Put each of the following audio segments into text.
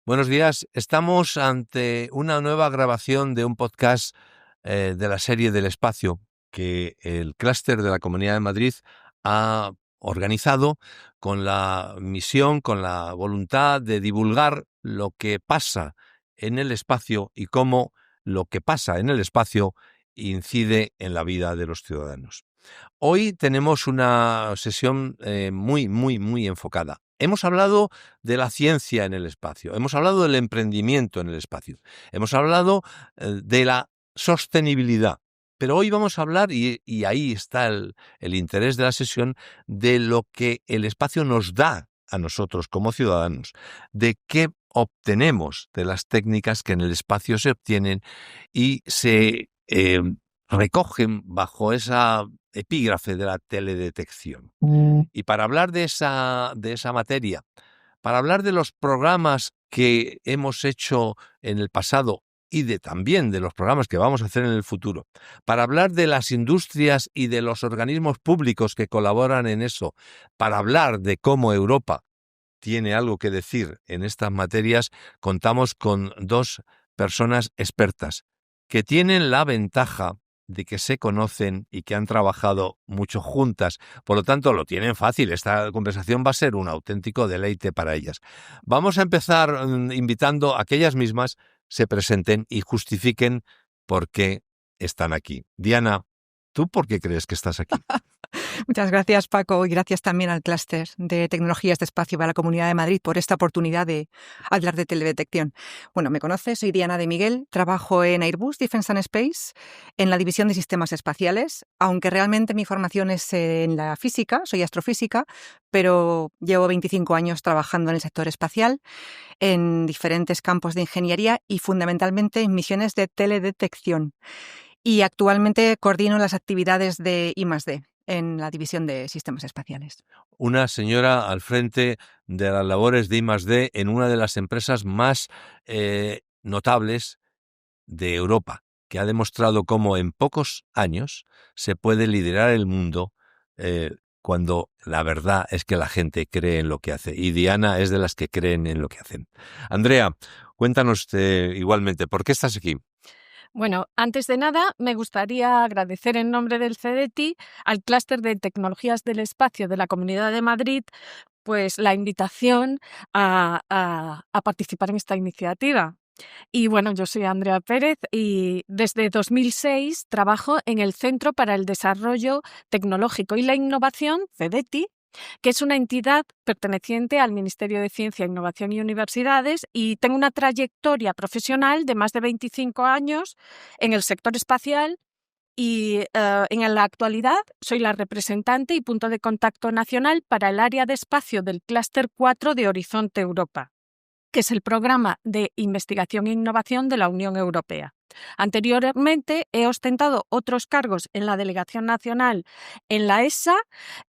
Buenos días. Estamos ante una nueva grabación de un podcast de la serie del espacio que el clúster de la Comunidad de Madrid ha organizado con la misión, con la voluntad de divulgar lo que pasa en el espacio y cómo lo que pasa en el espacio incide en la vida de los ciudadanos. Hoy tenemos una sesión muy enfocada. Hemos hablado de la ciencia en el espacio, hemos hablado del emprendimiento en el espacio, hemos hablado de la sostenibilidad, pero hoy vamos a hablar, y ahí está el interés de la sesión, de lo que el espacio nos da a nosotros como ciudadanos, de qué obtenemos de las técnicas que en el espacio se obtienen y se recogen bajo esa epígrafe de la teledetección. Y para hablar de esa materia, para hablar de los programas que hemos hecho en el pasado y también de los programas que vamos a hacer en el futuro, para hablar de las industrias y de los organismos públicos que colaboran en eso, para hablar de cómo Europa tiene algo que decir en estas materias, contamos con dos personas expertas que tienen la ventaja de que se conocen y que han trabajado mucho juntas. Por lo tanto, lo tienen fácil. Esta conversación va a ser un auténtico deleite para ellas. Vamos a empezar invitando a que ellas mismas se presenten y justifiquen por qué están aquí. Diana, ¿tú por qué crees que estás aquí? Muchas gracias, Paco, y gracias también al Clúster de Tecnologías de Espacio para la Comunidad de Madrid por esta oportunidad de hablar de teledetección. Bueno, me conoces, soy Diana de Miguel, trabajo en Airbus Defence and Space, en la división de sistemas espaciales, aunque realmente mi formación es en la física, soy astrofísica, pero llevo 25 años trabajando en el sector espacial, en diferentes campos de ingeniería y fundamentalmente en misiones de teledetección. Y actualmente coordino las actividades de I+D en la división de sistemas espaciales. Una señora al frente de las labores de I+D en una de las empresas más notables de Europa, que ha demostrado cómo en pocos años se puede liderar el mundo cuando la verdad es que la gente cree en lo que hace. Y Diana es de las que creen en lo que hacen. Andrea, cuéntanos igualmente, ¿por qué estás aquí? Bueno, antes de nada, me gustaría agradecer en nombre del CDTI al Clúster de Tecnologías del Espacio de la Comunidad de Madrid pues la invitación a participar en esta iniciativa. Y bueno, yo soy Andrea Pérez y desde 2006 trabajo en el Centro para el Desarrollo Tecnológico y la Innovación, CDTI, que es una entidad perteneciente al Ministerio de Ciencia, Innovación y Universidades, y tengo una trayectoria profesional de más de 25 años en el sector espacial y en la actualidad soy la representante y punto de contacto nacional para el área de espacio del Clúster 4 de Horizonte Europa, que es el programa de investigación e innovación de la Unión Europea. Anteriormente he ostentado otros cargos en la Delegación Nacional, en la ESA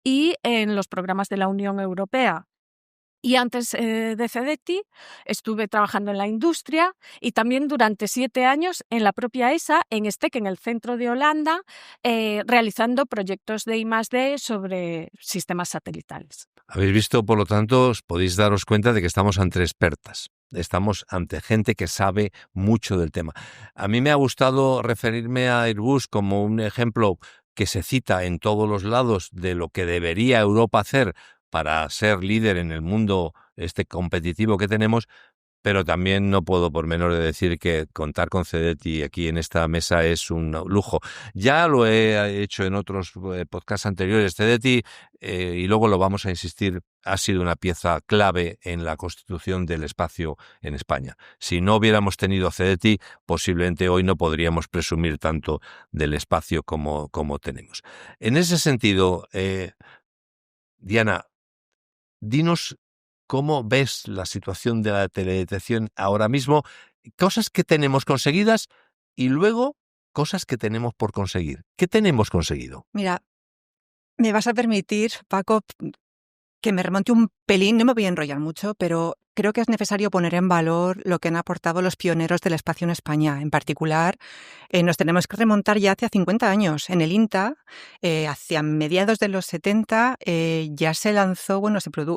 y en los programas de la Unión Europea. Y antes de CDTI estuve trabajando en la industria y también durante 7 años en la propia ESA, en STEC, en el centro de Holanda, realizando proyectos de I+D sobre sistemas satelitales. Habéis visto, por lo tanto, os podéis daros cuenta de que estamos ante expertas. Estamos ante gente que sabe mucho del tema. A mí me ha gustado referirme a Airbus como un ejemplo que se cita en todos los lados de lo que debería Europa hacer para ser líder en el mundo competitivo que tenemos, pero también no puedo por menos de decir que contar con CDTI aquí en esta mesa es un lujo. Ya lo he hecho en otros podcasts anteriores. CDTI, y luego lo vamos a insistir, ha sido una pieza clave en la constitución del espacio en España. Si no hubiéramos tenido CDTI, posiblemente hoy no podríamos presumir tanto del espacio como tenemos. En ese sentido, Diana, dinos cómo ves la situación de la teledetección ahora mismo, cosas que tenemos conseguidas y luego cosas que tenemos por conseguir. ¿Qué tenemos conseguido? Mira, me vas a permitir, Paco, que me remonte un pelín, no me voy a enrollar mucho, pero creo que es necesario poner en valor lo que han aportado los pioneros del espacio en España. En particular, nos tenemos que remontar ya hace 50 años. En el INTA, hacia mediados de los 70, ya se lanzó,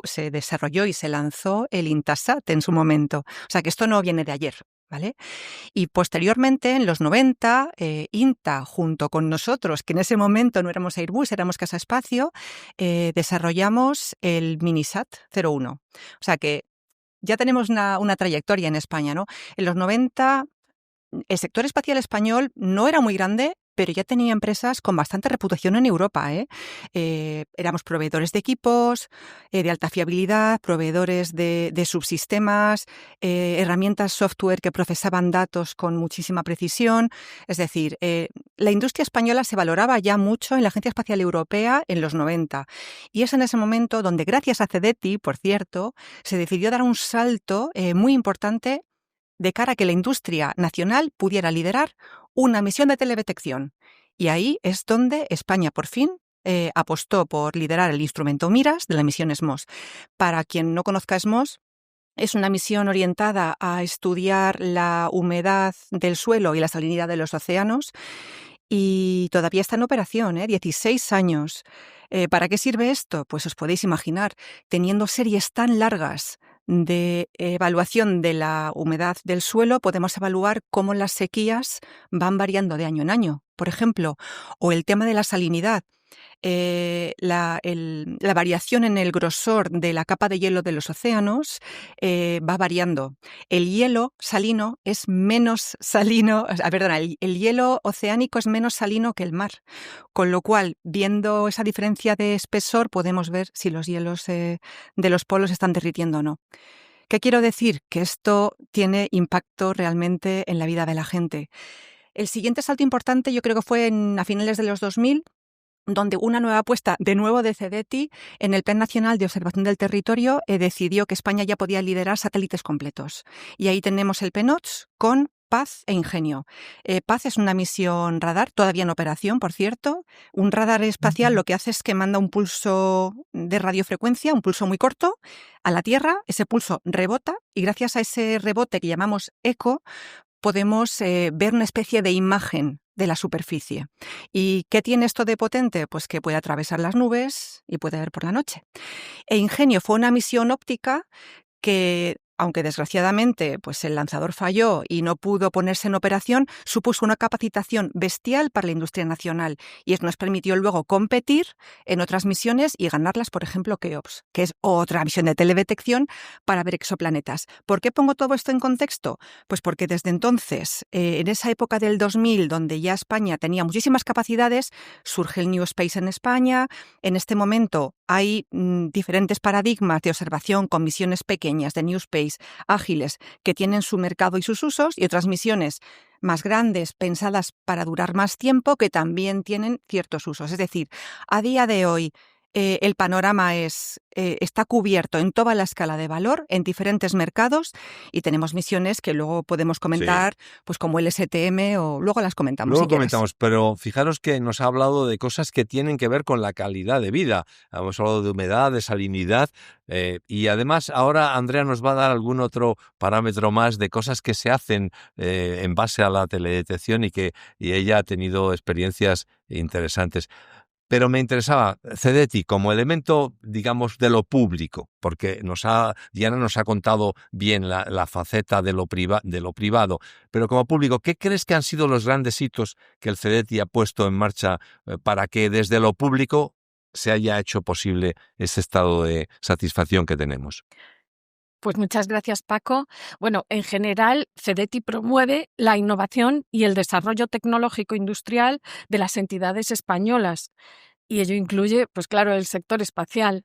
se desarrolló y se lanzó el INTASAT en su momento. O sea, que esto no viene de ayer, ¿vale? Y posteriormente, en los 90, INTA, junto con nosotros, que en ese momento no éramos Airbus, éramos Casa Espacio, desarrollamos el Minisat 01. O sea que ya tenemos una trayectoria en España, ¿no? En los 90, el sector espacial español no era muy grande, pero ya tenía empresas con bastante reputación en Europa, ¿eh? Éramos proveedores de equipos, de alta fiabilidad, proveedores de subsistemas, herramientas software que procesaban datos con muchísima precisión. Es decir, la industria española se valoraba ya mucho en la Agencia Espacial Europea en los 90. Y es en ese momento donde, gracias a CEDETI, por cierto, se decidió dar un salto muy importante de cara a que la industria nacional pudiera liderar una misión de teledetección. Y ahí es donde España, por fin, apostó por liderar el instrumento MIRAS de la misión SMOS. Para quien no conozca SMOS, es una misión orientada a estudiar la humedad del suelo y la salinidad de los océanos, y todavía está en operación, 16 años. ¿Para qué sirve esto? Pues os podéis imaginar, teniendo series tan largas de evaluación de la humedad del suelo, podemos evaluar cómo las sequías van variando de año en año, por ejemplo, o el tema de la salinidad. La variación en el grosor de la capa de hielo de los océanos va variando. El hielo salino es menos salino, el hielo oceánico es menos salino que el mar, con lo cual, viendo esa diferencia de espesor, podemos ver si los hielos de los polos están derritiendo o no. ¿Qué quiero decir? Que esto tiene impacto realmente en la vida de la gente. El siguiente salto importante yo creo que fue a finales de los 2000, donde una nueva apuesta, de nuevo de CEDETI, en el Plan Nacional de Observación del Territorio, decidió que España ya podía liderar satélites completos. Y ahí tenemos el PENOTS con Paz e Ingenio. Paz es una misión radar, todavía en operación, por cierto. Un radar espacial lo que hace es que manda un pulso de radiofrecuencia, un pulso muy corto, a la Tierra. Ese pulso rebota y gracias a ese rebote que llamamos eco, podemos ver una especie de imagen de la superficie. ¿Y qué tiene esto de potente? Pues que puede atravesar las nubes y puede ver por la noche. E Ingenio fue una misión óptica que, aunque desgraciadamente pues el lanzador falló y no pudo ponerse en operación, supuso una capacitación bestial para la industria nacional y eso nos permitió luego competir en otras misiones y ganarlas, por ejemplo, KEOPS, que es otra misión de teledetección para ver exoplanetas. ¿Por qué pongo todo esto en contexto? Pues porque desde entonces, en esa época del 2000, donde ya España tenía muchísimas capacidades, surge el New Space en España. En este momento hay diferentes paradigmas de observación con misiones pequeñas de New Space, ágiles, que tienen su mercado y sus usos, y otras misiones más grandes, pensadas para durar más tiempo, que también tienen ciertos usos. Es decir, a día de hoy el panorama está cubierto en toda la escala de valor, en diferentes mercados, y tenemos misiones que luego podemos comentar, pues como el STM, o luego las comentamos. Luego comentamos, pero fijaros que nos ha hablado de cosas que tienen que ver con la calidad de vida. Hemos hablado de humedad, de salinidad, y además ahora Andrea nos va a dar algún otro parámetro más de cosas que se hacen en base a la teledetección y ella ha tenido experiencias interesantes. Pero me interesaba CEDETI como elemento, digamos, de lo público, porque Diana nos ha contado bien la faceta de lo privado, pero como público, ¿qué crees que han sido los grandes hitos que el CEDETI ha puesto en marcha para que desde lo público se haya hecho posible ese estado de satisfacción que tenemos? Pues muchas gracias, Paco. Bueno, en general, CEDETI promueve la innovación y el desarrollo tecnológico industrial de las entidades españolas. Y ello incluye, pues claro, el sector espacial.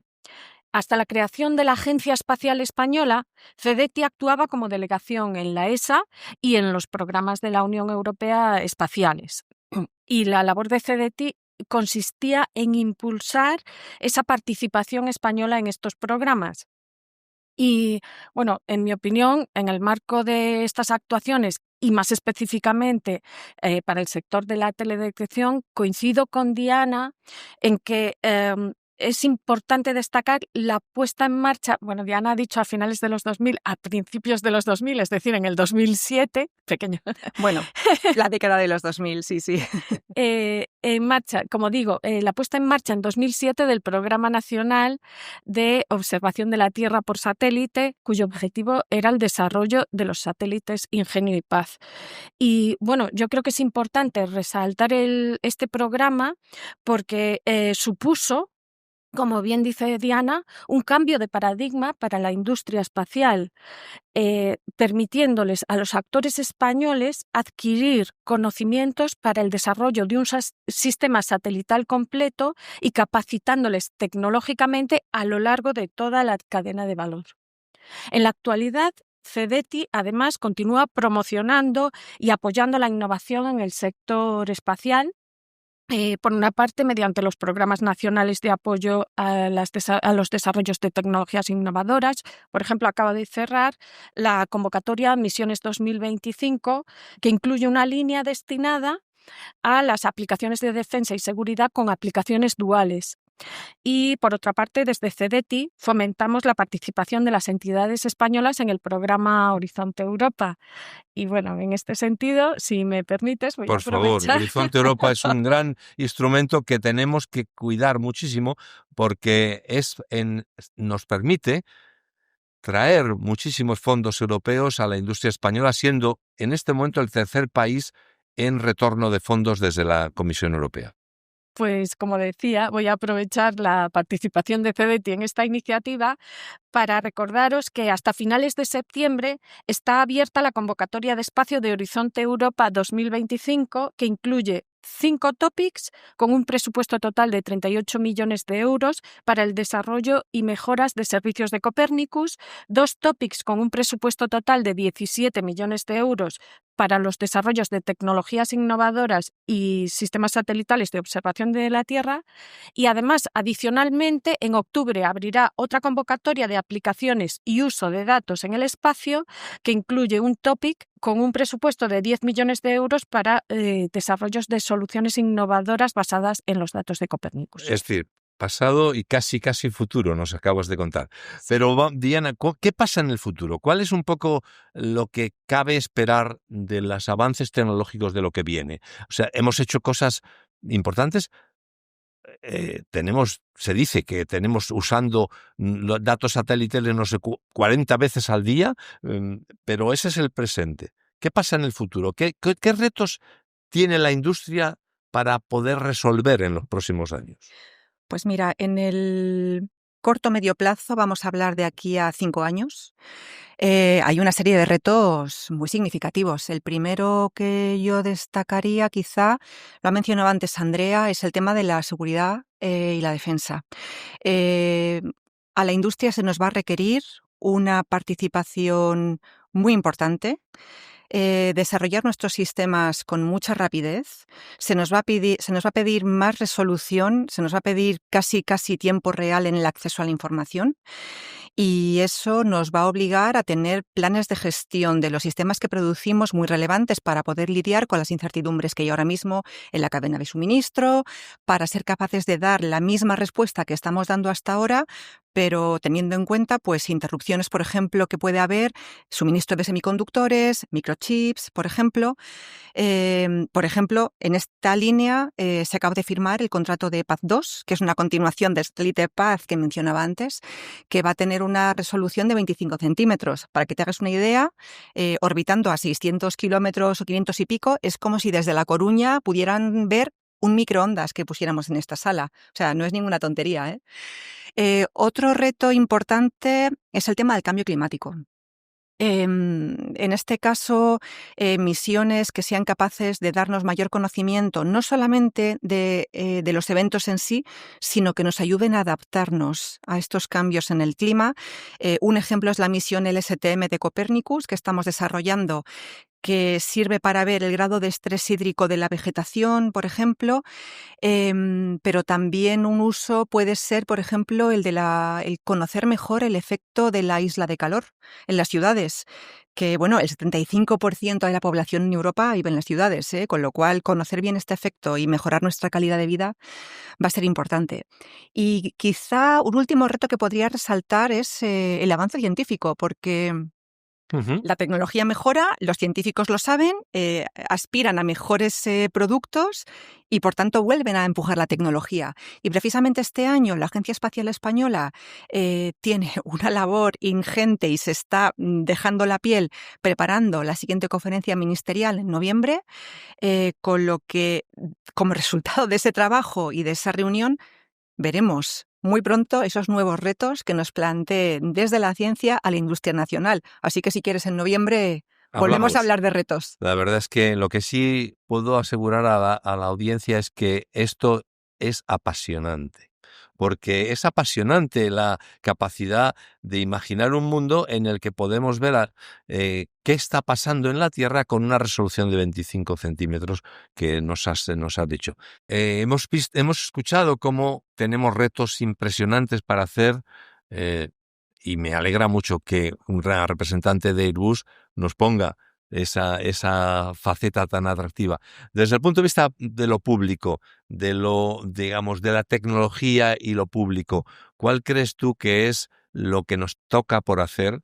Hasta la creación de la Agencia Espacial Española, CEDETI actuaba como delegación en la ESA y en los programas de la Unión Europea espaciales. Y la labor de CEDETI consistía en impulsar esa participación española en estos programas. Y, bueno, en mi opinión, en el marco de estas actuaciones y más específicamente para el sector de la teledetección, coincido con Diana en que es importante destacar la puesta en marcha, bueno, Diana ha dicho a finales de los 2000, a principios de los 2000, es decir, en el 2007, pequeño. Bueno, la década de los 2000, sí. En marcha, como digo, la puesta en marcha en 2007 del Programa Nacional de Observación de la Tierra por Satélite, cuyo objetivo era el desarrollo de los satélites Ingenio y Paz. Y bueno, yo creo que es importante resaltar este programa porque supuso, como bien dice Diana, un cambio de paradigma para la industria espacial, permitiéndoles a los actores españoles adquirir conocimientos para el desarrollo de un sistema satelital completo y capacitándoles tecnológicamente a lo largo de toda la cadena de valor. En la actualidad, CDTI, además, continúa promocionando y apoyando la innovación en el sector espacial, por una parte, mediante los programas nacionales de apoyo a los desarrollos de tecnologías innovadoras. Por ejemplo, acaba de cerrar la convocatoria Misiones 2025, que incluye una línea destinada a las aplicaciones de defensa y seguridad con aplicaciones duales. Y, por otra parte, desde CDTI fomentamos la participación de las entidades españolas en el programa Horizonte Europa. Y bueno, en este sentido, si me permites, voy a aprovechar. Por favor, Horizonte Europa es un gran instrumento que tenemos que cuidar muchísimo porque nos permite traer muchísimos fondos europeos a la industria española, siendo en este momento el tercer país en retorno de fondos desde la Comisión Europea. Pues, como decía, voy a aprovechar la participación de CDTI en esta iniciativa para recordaros que hasta finales de septiembre está abierta la convocatoria de espacio de Horizonte Europa 2025, que incluye 5 topics con un presupuesto total de 38 millones de euros para el desarrollo y mejoras de servicios de Copernicus, 2 topics con un presupuesto total de 17 millones de euros para los desarrollos de tecnologías innovadoras y sistemas satelitales de observación de la Tierra, y además, adicionalmente, en octubre abrirá otra convocatoria de aplicaciones y uso de datos en el espacio, que incluye un topic con un presupuesto de 10 millones de euros para desarrollos de soluciones innovadoras basadas en los datos de Copernicus. Es decir, pasado y casi futuro nos acabas de contar. Pero Diana, ¿qué pasa en el futuro? ¿Cuál es un poco lo que cabe esperar de los avances tecnológicos de lo que viene? O sea, hemos hecho cosas importantes. Se dice que tenemos usando los datos satélites no sé 40 veces al día, pero ese es el presente. ¿Qué pasa en el futuro? ¿Qué retos tiene la industria para poder resolver en los próximos años? Pues mira, en el corto medio plazo, vamos a hablar de aquí a 5 años, hay una serie de retos muy significativos. El primero que yo destacaría, quizá, lo ha mencionado antes Andrea, es el tema de la seguridad y la defensa. A la industria se nos va a requerir una participación muy importante. Desarrollar nuestros sistemas con mucha rapidez, se nos va a pedir más resolución, se nos va a pedir casi tiempo real en el acceso a la información, y eso nos va a obligar a tener planes de gestión de los sistemas que producimos muy relevantes para poder lidiar con las incertidumbres que hay ahora mismo en la cadena de suministro, para ser capaces de dar la misma respuesta que estamos dando hasta ahora, pero teniendo en cuenta pues interrupciones, por ejemplo, que puede haber, suministro de semiconductores, microchips, por ejemplo. En esta línea se acaba de firmar el contrato de Paz 2, que es una continuación del satélite Paz que mencionaba antes, que va a tener una resolución de 25 centímetros. Para que te hagas una idea, orbitando a 600 kilómetros o 500 y pico, es como si desde La Coruña pudieran ver un microondas que pusiéramos en esta sala. O sea, no es ninguna tontería, ¿eh? Otro reto importante es el tema del cambio climático. En este caso, misiones que sean capaces de darnos mayor conocimiento, no solamente de los eventos en sí, sino que nos ayuden a adaptarnos a estos cambios en el clima. Un ejemplo es la misión LSTM de Copernicus que estamos desarrollando, que sirve para ver el grado de estrés hídrico de la vegetación, por ejemplo, pero también un uso puede ser, por ejemplo, el conocer mejor el efecto de la isla de calor en las ciudades, que bueno, el 75% de la población en Europa vive en las ciudades, con lo cual conocer bien este efecto y mejorar nuestra calidad de vida va a ser importante. Y quizá un último reto que podría resaltar es el avance científico, porque Ujú. la tecnología mejora, los científicos lo saben, aspiran a mejores productos y, por tanto, vuelven a empujar la tecnología. Y precisamente este año la Agencia Espacial Española tiene una labor ingente y se está dejando la piel preparando la siguiente conferencia ministerial en noviembre, con lo que, como resultado de ese trabajo y de esa reunión, veremos muy pronto esos nuevos retos que nos plantee desde la ciencia a la industria nacional. Así que si quieres, en noviembre volvemos a Hablamos. hablar de retos. La verdad es que lo que sí puedo asegurar a la audiencia es que esto es apasionante, porque es apasionante la capacidad de imaginar un mundo en el que podemos ver qué está pasando en la Tierra con una resolución de 25 centímetros que nos has dicho. Hemos escuchado cómo tenemos retos impresionantes para hacer, y me alegra mucho que un representante de Airbus nos ponga esa faceta tan atractiva. Desde el punto de vista de lo público, digamos, de la tecnología y lo público, ¿cuál crees tú que es lo que nos toca por hacer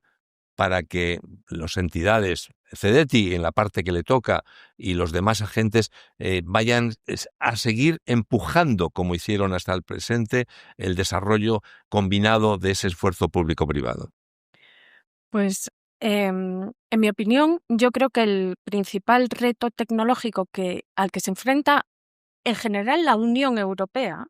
para que las entidades, CDTI en la parte que le toca y los demás agentes vayan a seguir empujando, como hicieron hasta el presente, el desarrollo combinado de ese esfuerzo público-privado? Pues, en mi opinión, yo creo que el principal reto tecnológico al que se enfrenta, en general, la Unión Europea,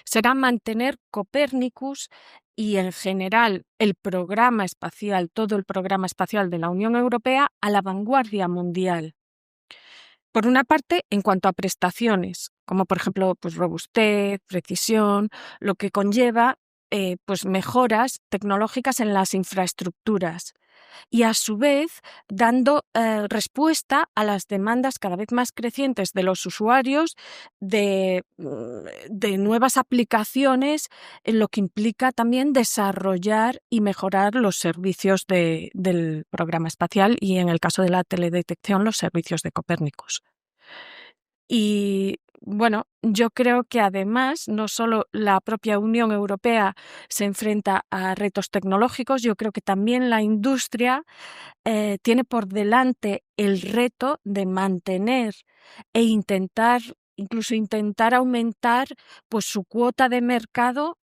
será mantener Copernicus y, en general, el programa espacial, todo el programa espacial de la Unión Europea, a la vanguardia mundial. Por una parte, en cuanto a prestaciones, como por ejemplo, pues robustez, precisión, lo que conlleva pues mejoras tecnológicas en las infraestructuras y, a su vez, dando respuesta a las demandas cada vez más crecientes de los usuarios de nuevas aplicaciones, en lo que implica también desarrollar y mejorar los servicios del programa espacial y, en el caso de la teledetección, los servicios de Copérnicus. Y bueno, yo creo que además no solo la propia Unión Europea se enfrenta a retos tecnológicos, yo creo que también la industria tiene por delante el reto de mantener e incluso intentar aumentar pues su cuota de mercado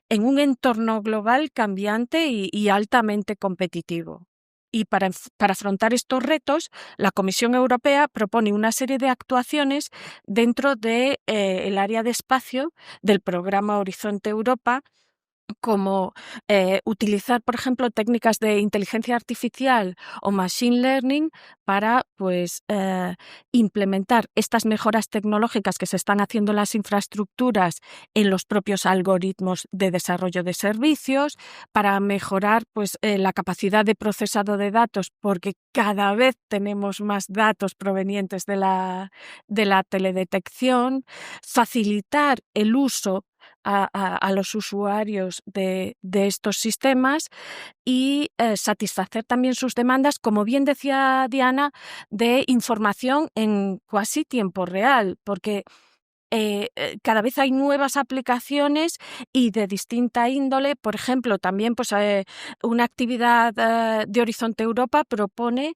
en un entorno global cambiante y altamente competitivo. Y para afrontar estos retos, la Comisión Europea propone una serie de actuaciones dentro de el área de espacio del programa Horizonte Europa, como utilizar, por ejemplo, técnicas de inteligencia artificial o machine learning para pues, implementar estas mejoras tecnológicas que se están haciendo en las infraestructuras en los propios algoritmos de desarrollo de servicios, para mejorar pues, la capacidad de procesado de datos, porque cada vez tenemos más datos provenientes de la teledetección, facilitar el uso a los usuarios de estos sistemas y satisfacer también sus demandas, como bien decía Diana, de información en casi tiempo real, porque cada vez hay nuevas aplicaciones y de distinta índole. Por ejemplo, también pues, una actividad de Horizonte Europa propone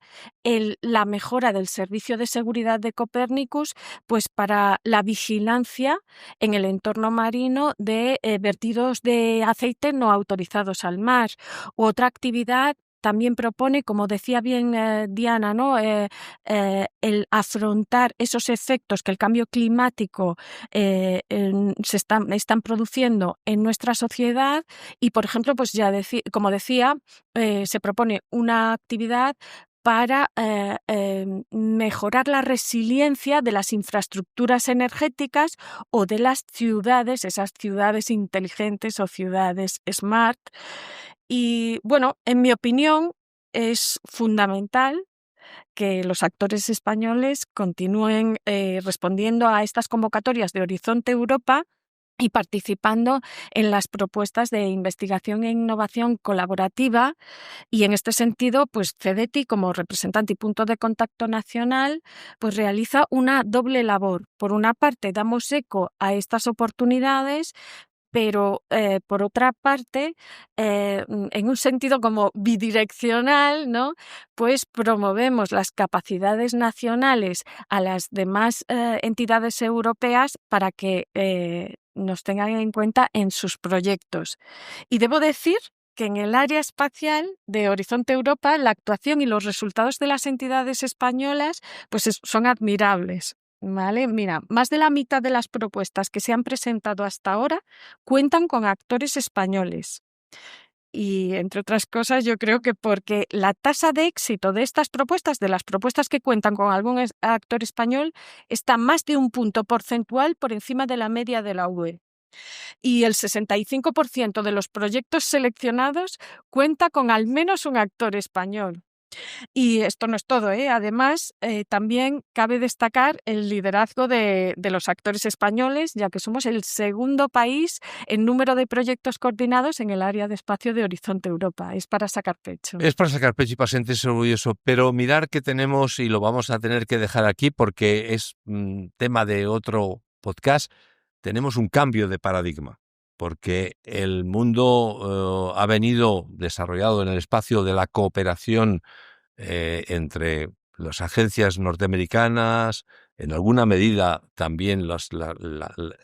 la mejora del servicio de seguridad de Copérnicus pues, para la vigilancia en el entorno marino de vertidos de aceite no autorizados al mar. Otra actividad también propone, como decía bien Diana, ¿no? El afrontar esos efectos que el cambio climático están produciendo en nuestra sociedad y, por ejemplo, pues ya como decía, se propone una actividad para mejorar la resiliencia de las infraestructuras energéticas o de las ciudades, esas ciudades inteligentes o ciudades smart. Y bueno, en mi opinión, es fundamental que los actores españoles continúen respondiendo a estas convocatorias de Horizonte Europa y participando en las propuestas de investigación e innovación colaborativa. Y en este sentido, pues CDTI, como representante y punto de contacto nacional, pues realiza una doble labor. Por una parte, damos eco a estas oportunidades, pero por otra parte, en un sentido como bidireccional, ¿no? Pues promovemos las capacidades nacionales a las demás entidades europeas para que nos tengan en cuenta en sus proyectos. Y debo decir que en el área espacial de Horizonte Europa la actuación y los resultados de las entidades españolas pues son admirables. ¿Vale? Mira, más de la mitad de las propuestas que se han presentado hasta ahora cuentan con actores españoles. Y, entre otras cosas, yo creo que porque la tasa de éxito de estas propuestas, de las propuestas que cuentan con algún actor español, está más de un punto porcentual por encima de la media de la UE. Y el 65% de los proyectos seleccionados cuenta con al menos un actor español. Y esto no es todo, ¿eh? Además, también cabe destacar el liderazgo de los actores españoles, ya que somos el segundo país en número de proyectos coordinados en el área de espacio de Horizonte Europa. Es para sacar pecho. Es para sacar pecho y para sentirse orgulloso, pero mirar que tenemos, y lo vamos a tener que dejar aquí porque es tema de otro podcast, tenemos un cambio de paradigma, porque el mundo ha venido desarrollado en el espacio de la cooperación entre las agencias norteamericanas, en alguna medida también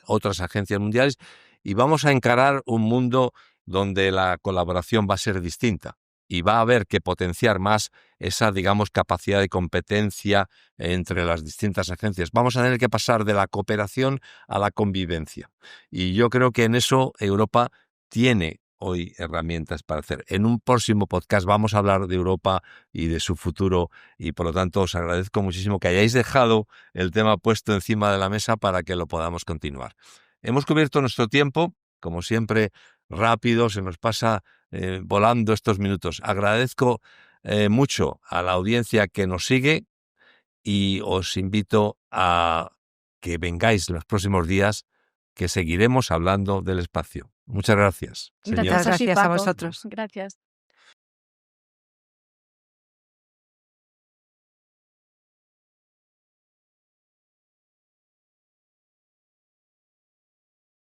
otras agencias mundiales, y vamos a encarar un mundo donde la colaboración va a ser distinta y va a haber que potenciar más esa, digamos, capacidad de competencia entre las distintas agencias. Vamos a tener que pasar de la cooperación a la convivencia. Y yo creo que en eso Europa tiene hoy herramientas para hacer. En un próximo podcast vamos a hablar de Europa y de su futuro y por lo tanto os agradezco muchísimo que hayáis dejado el tema puesto encima de la mesa para que lo podamos continuar. Hemos cubierto nuestro tiempo, como siempre, rápido, se nos pasa volando estos minutos. Agradezco mucho a la audiencia que nos sigue y os invito a que vengáis los próximos días, que seguiremos hablando del espacio. Muchas gracias. Muchas gracias a vosotros. Gracias.